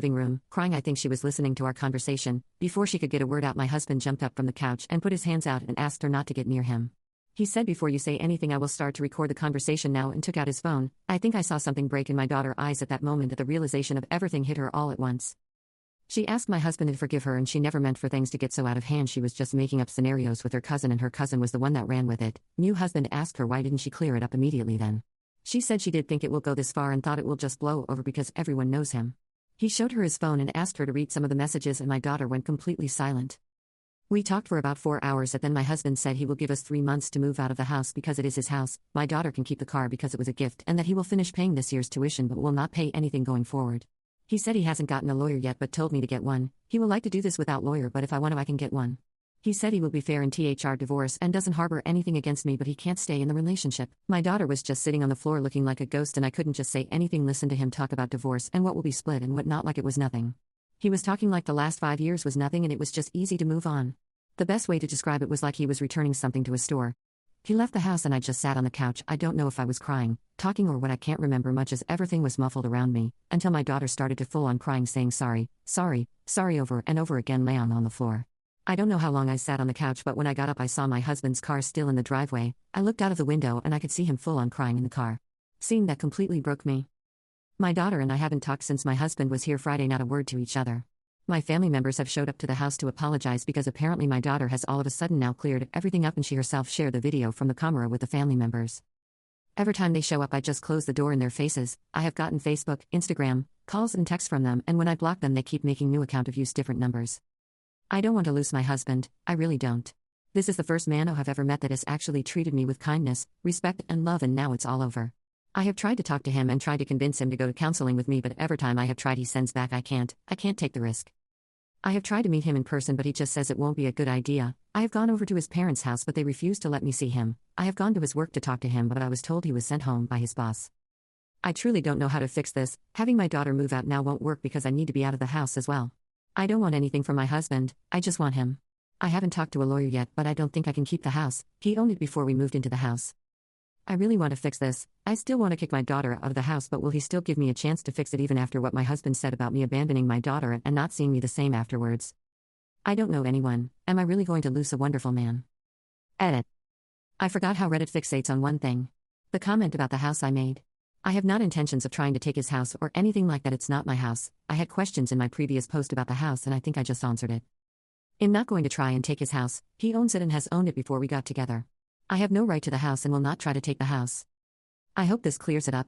living room, crying. I think she was listening to our conversation. Before she could get a word out, my husband jumped up from the couch and put his hands out and asked her not to get near him. He said, "Before you say anything, I will start to record the conversation now," and took out his phone. I think I saw something break in my daughter's eyes at that moment, that the realization of everything hit her all at once. She asked my husband to forgive her, and she never meant for things to get so out of hand. She was just making up scenarios with her cousin, and her cousin was the one that ran with it. New husband asked her why didn't she clear it up immediately then. She said she did think it will go this far and thought it will just blow over because everyone knows him. He showed her his phone and asked her to read some of the messages, and my daughter went completely silent. We talked for about 4 hours, and then my husband said he will give us 3 months to move out of the house because it is his house. My daughter can keep the car because it was a gift, and that he will finish paying this year's tuition but will not pay anything going forward. He said he hasn't gotten a lawyer yet but told me to get one. He will like to do this without lawyer, but if I want to I can get one. He said he will be fair in THR divorce and doesn't harbor anything against me, but he can't stay in the relationship. My daughter was just sitting on the floor looking like a ghost, and I couldn't just say anything. Listen to him talk about divorce and what will be split and what not, like it was nothing. He was talking like the last 5 years was nothing and it was just easy to move on. The best way to describe it was like he was returning something to a store. He left the house and I just sat on the couch. I don't know if I was crying, talking, or what. I can't remember much as everything was muffled around me, until my daughter started to full on crying, saying sorry, sorry, sorry over and over again, laying on the floor. I don't know how long I sat on the couch, but when I got up I saw my husband's car still in the driveway. I looked out of the window and I could see him full on crying in the car. Seeing that completely broke me. My daughter and I haven't talked since my husband was here Friday, not a word to each other. My family members have showed up to the house to apologize because apparently my daughter has all of a sudden now cleared everything up, and she herself shared the video from the camera with the family members. Every time they show up I just close the door in their faces. I have gotten Facebook, Instagram, calls and texts from them, and when I block them they keep making new account of use different numbers. I don't want to lose my husband, I really don't. This is the first man I have ever met that has actually treated me with kindness, respect and love, and now it's all over. I have tried to talk to him and tried to convince him to go to counseling with me, but every time I have tried he sends back, I can't take the risk. I have tried to meet him in person, but he just says it won't be a good idea. I have gone over to his parents' house, but they refuse to let me see him. I have gone to his work to talk to him, but I was told he was sent home by his boss. I truly don't know how to fix this. Having my daughter move out now won't work because I need to be out of the house as well. I don't want anything from my husband, I just want him. I haven't talked to a lawyer yet, but I don't think I can keep the house. He owned it before we moved into the house. I really want to fix this. I still want to kick my daughter out of the house, but will he still give me a chance to fix it even after what my husband said about me abandoning my daughter and not seeing me the same afterwards? I don't know anyone. Am I really going to lose a wonderful man? Edit. I forgot how Reddit fixates on one thing. The comment about the house I made. I have not intentions of trying to take his house or anything like that. It's not my house. I had questions in my previous post about the house and I think I just answered it. I'm not going to try and take his house. He owns it and has owned it before we got together. I have no right to the house and will not try to take the house. I hope this clears it up.